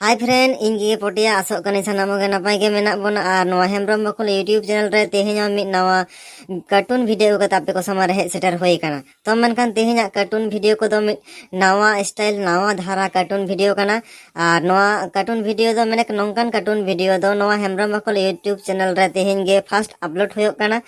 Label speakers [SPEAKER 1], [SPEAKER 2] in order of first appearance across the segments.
[SPEAKER 1] hi friend इनगे पोटिया आसोक कने सनामो गे नपाय गे मेना बोना आर नोआ हेम्ब्रम बाखोल यूट्यूब चैनल रे तेहेኛ मिट नवा कार्टून वीडियो का तापे को समार हे सेटर होई काना तो मनखान तेहेኛ कार्टून वीडियो को दो नवा स्टाइल नवा धारा कार्टून वीडियो काना आर नवा कार्टून वीडियो दो मेने नोंकान कार्टून वीडियो दो नवा हेम्ब्रम बाखोल यूट्यूब चैनल रे तेहेñ गे फर्स्ट अपलोड होयो काना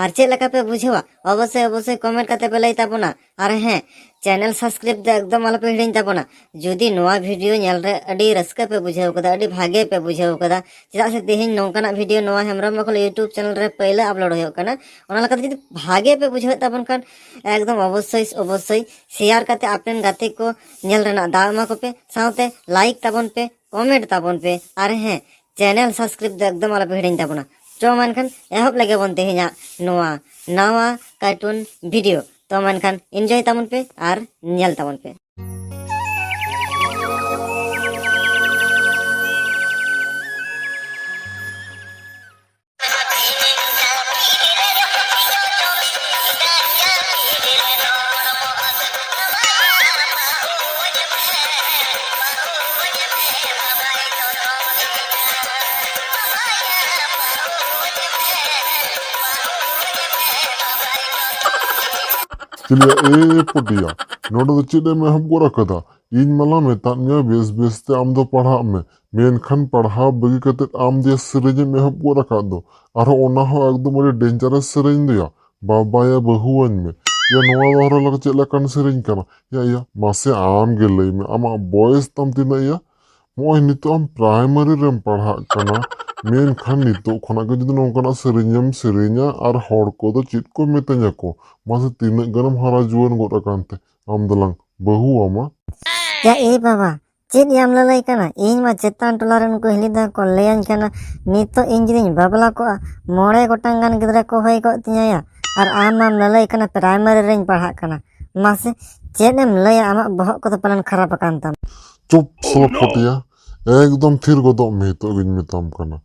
[SPEAKER 1] आर चे लका पे बुझेवा अवश्य अवश्य कमेंट काते पे लई ताबोना आर हे चैनल सब्सक्राइब दे एकदम आलपे हिड़िन ताबोना जुदी नवा वीडियो नेल रे अडी रस्का पे बुझेव कदा अडी भागे पे बुझेव कदा चेदा से तेहेñ नोंकाना वीडियो नवा हेम्ब्रम बाखोल यूट्यूब चैनल रे पहले अपलोड होयो काना ओना लका जुदी भागे पे बुझेव ताबोन कान एकदम अवश्य अवश्य शेयर काते आपन गाते को नेल रेना दाव मा को पे साउते लाइक ताबोन पे कमेंट ताबोन पे आर हे चैनल सब्सक्राइब दे एकदम आलपे हिड़िन ताबोना तो मनखान एहब लगे बोन तेहेñा नवा नवा कार्टून वीडियो तो मनखान एंजॉय ताबोन पे आर नेल ताबोन पे
[SPEAKER 2] चलिए ए पटिया नोडो चिड़े में हमको रखा इन मला मेतान्या बेस बेस ते आम दो पढ़ा में मेनखान पढ़ा बगी कते आम दिया सिरेज में हमको रखा दो आरो ओना हो एकदम अरे डेंजरस सिरेज दिया बाबाया बहुवन में या नवा दोहरा लगा चला कन सिरेज कना या मासे आम गे लई में आमा बॉयज तम तिना या मोय नितो आम प्राइमरी रेम पढ़ा कना मेनखान नितो खना के जुदी नोंकाना सिरेजम सिरेजा आर हर को दो चित को मेतanya को मासे तीन गरम हरा जुवन गोटा कांते आम दलांग बहु आमा
[SPEAKER 1] या ए बाबा चेद याम ललाई काना इन मा चेतान टोला रेन को हिली दा को लेयान काना नितो इन जिदिन बाबला को मोड़े गोटांग गान गिदरा को होय को तिया या आर आम नाम ललाई काना प्राइमरी रेन पढ़ा काना मासे चेदम लय आमा बहक को तो पलन खराब कान ताम
[SPEAKER 2] चुप सलो फटिया एकदम थिर गोदो में तो गिन मेताम कना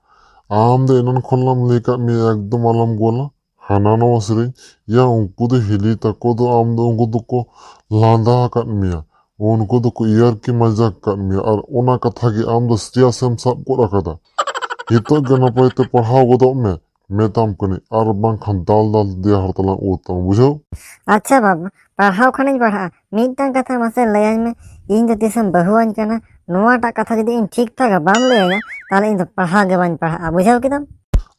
[SPEAKER 2] आम दे एनन खोलम लेका में एकदम आलम गोला हाना नवा सिरेज या उनको दो हिली तको दो आम दो उनको दो को लांदा कन मिया उनको दो को यार की मजाक कन मिया और ओना कथा की आम दो स्टिया सेम सब को रखा था हितो गना पाइते पढ़ाओ गोदो में मेताम कने और बांग खान दाल दाल दिया हरतला उतम बुझो
[SPEAKER 1] अच्छा बाबा पढ़ाओ खाने पढ़ा मिटन कथा मासे लयान में इन दो तिसम बहुवन काना नोवाटा कथा जदी इन ठीक ठाक बाम लया ताले इन दो पढ़ा गे बान पढ़ा बुझाओ किदम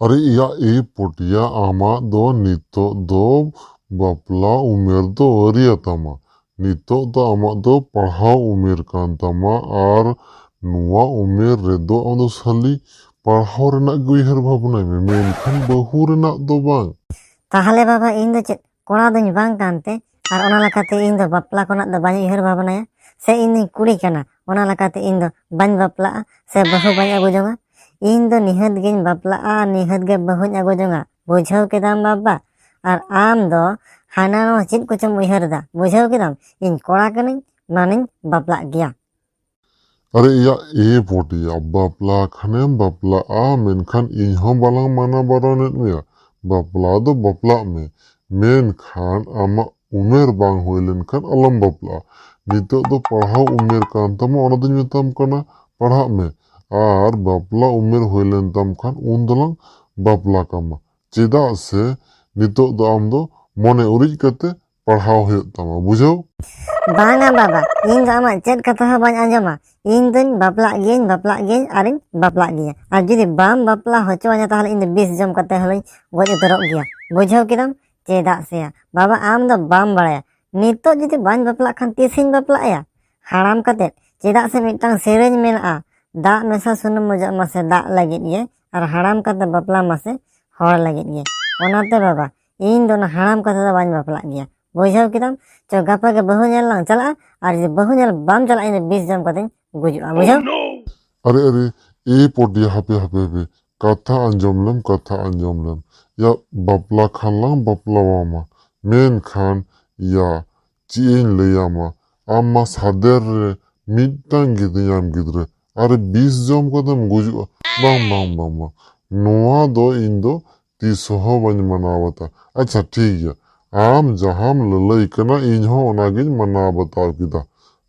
[SPEAKER 2] अरे या ए पोटिया आमा दो नितो दो बापला उमेर दो अरिया तमा नितो दो आमा दो पढ़ा उमेर कान तमा और नुआ उमेर रे दो आम दो साली पढ़ाओ रेना गुइहर भावना में मेनखान बहु रेना दो बांग
[SPEAKER 1] ताहले बाबा इन दो चेद कोड़ा दुñ बांग कानते आर ओना लकाते इन दो बापला कोना दो बाñ उइहर भावनाया से इन कुड़ी काना ओना लकाते इन दो बाñ बापला से बहु बाñ अगु जोंगा इन दो निहत gain बापला निहत gay बहुñ अगु Jonga बुझाव केदाम Baba are आम दो हाना नो चित कुचम उइहर दा बुझाव केदाम इन कोड़ा कनिñ मानिñ बापला गया
[SPEAKER 2] अरे या ए पोटिया बापला खाने बापला मेनखान इन हम बालांग माना बारानेत में बापला दो बापला में मेनखान आमा उमेर बांग होइलेन खान अलम बापला नितो दो पढ़ाओ उमेर कान तमा ओना दुñ मेताम कना पढ़ा में आर बापला उमेर होइलेन तम खान उन दलांग बापला कामा चेदा से नितो दो आम दो मोने उरिज कते पढ़ाओ होय तमा बुझो
[SPEAKER 1] बांगा बाबा इन दो आमा चेद कथा ह बाñ आंजमा इन दुñ बापला गेन आरिñ बापला गिया आर जुदी बाम बापला होचोवाña ताहले इन दो बिस जम कते हलई गoj उतरok गिया बुझाव किदम चेदा से बाबा आम दो बाम बाड़ाया नितो जुदी बाñ बापला खान तिसिñ बापलाया हाराम कते चेदा से मिटांग सेरेज मेना दा मेसा सुनुम मुजा मासे दा लागित गे आर हाराम कते बापला मासे हर लागित गे ओनाते बाबा इन दो ना हाराम कते दो बाñ बापला गिया बुझाव किदम चो गापा के बहु नेल लांग चला आर जे बहु नेल बाम चला इन 20 जम कते गुजुआ बुझाव
[SPEAKER 2] अरे अरे ए पोटिया हपे हपे हपे कथा अंजम लम या बापला खान लांग बापला वामा मेन खान या चीन लेयामा आमा सादेर रे मिटन गिदियाम गिदरे अरे 20 जम कदम गुजुआ बांग बांग बांग नोआ दो इन दो तीसहो बाñ मनावता अच्छा ठीक है आम जहाम ललई कना इन हो ओनागिन मना बताव किदा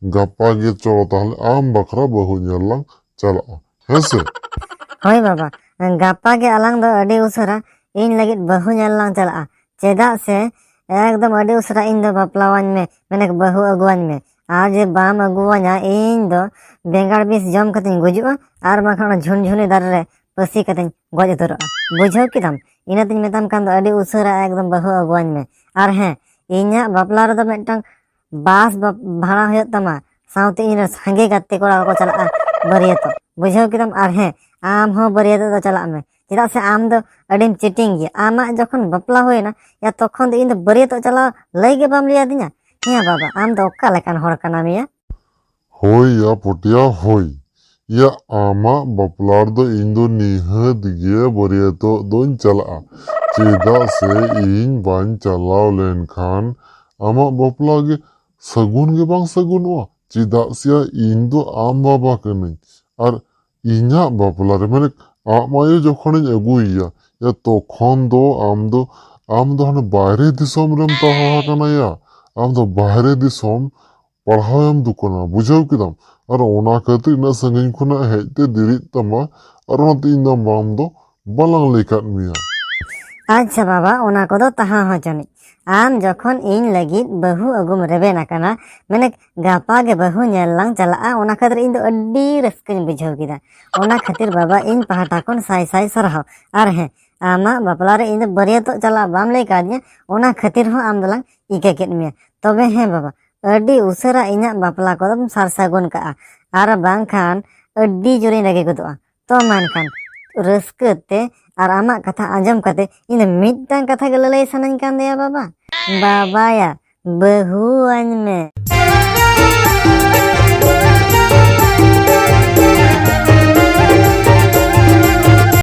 [SPEAKER 2] गप्पा गे चलो ताहले आम बखरा बहु नेल लांग चला हेसे
[SPEAKER 1] होय बाबा गापा के अलांग दो अडी उसरा इन लगित बहु ñel lang चला चेदा से एकदम अडी उसरा इन दो बापलावान में मैंने बहु अगुवान में आर जे बाम अगुवाना इन दो बेंगाड़ बीस जम कतिन गुजुआ आर बाखा झुनझुनी दर रे पसी कतिन गज उतरआ बुझाव किदाम इनातिन मेताम कान दो अडी उसरा एकदम बहु अगुवान में आर हैं इन्या बापला रे दो मेटांग बास भाड़ा होय तमा साउते इन संगे गाते कोड़ा को चला बरियतो बुझाव किदाम आर हैं आम हो बरियतो दो चला में चेदा से आम दो अडीम चिटिंग गे आमा जखन बपला होयना या तखन दो इन दो बरियतो चला लई गे बाम लिया दिना हे बाबा आम दो ओक्का लेकान होड़ कना मिया
[SPEAKER 2] होय या पोटिया होय या आमा बपलार दो इन दो निहत गे बरियतो दोन चला चेदा से इन बान चलाव लेनखान आमा बपला गे सगुन गे बांग सगुनवा चेदा से इन दो आम बाबा कने और इन्या बपला रे माने आमायो जखन अगुइया या तखन दो आम दो हने बाहरे दिसम रेम ताहा कना या आम दो बाहरे दिसम पढ़ायम दुकना बुझाव किदाम और ओना खातिर ना संगिन खुना हेते दिरित तमा और ओना तीन दम बाम दो बलंग लेकात मिया
[SPEAKER 1] अच्छा बाबा ओना को दो तहा हो जनी आम जखन इन लगित बहु अगुम रेबेना कना मैंने गापा गे बहु ñel lang चला ओना खातिर इन दो अड्डी रस्कन बुझाव किदा ओना खातिर बाबा इन पहाटा कोन साई साई सरहाव आर हैं आमा बापला रे इन दो बरियतो चला बाम ले कादिया ओना खातिर हो आम दलांग इके केत मिया तबे हैं बाबा अड्डी उसरा इन्या बापला को दम सार सागुन का आर बांखान अड्डी जोरे लगे गदोआ तो मानखान रस्कते और आमा कथा आंजम कते इन मिदटांग कथा गे ललay सानाñ कान देया बाबा बाबाया बहुआन में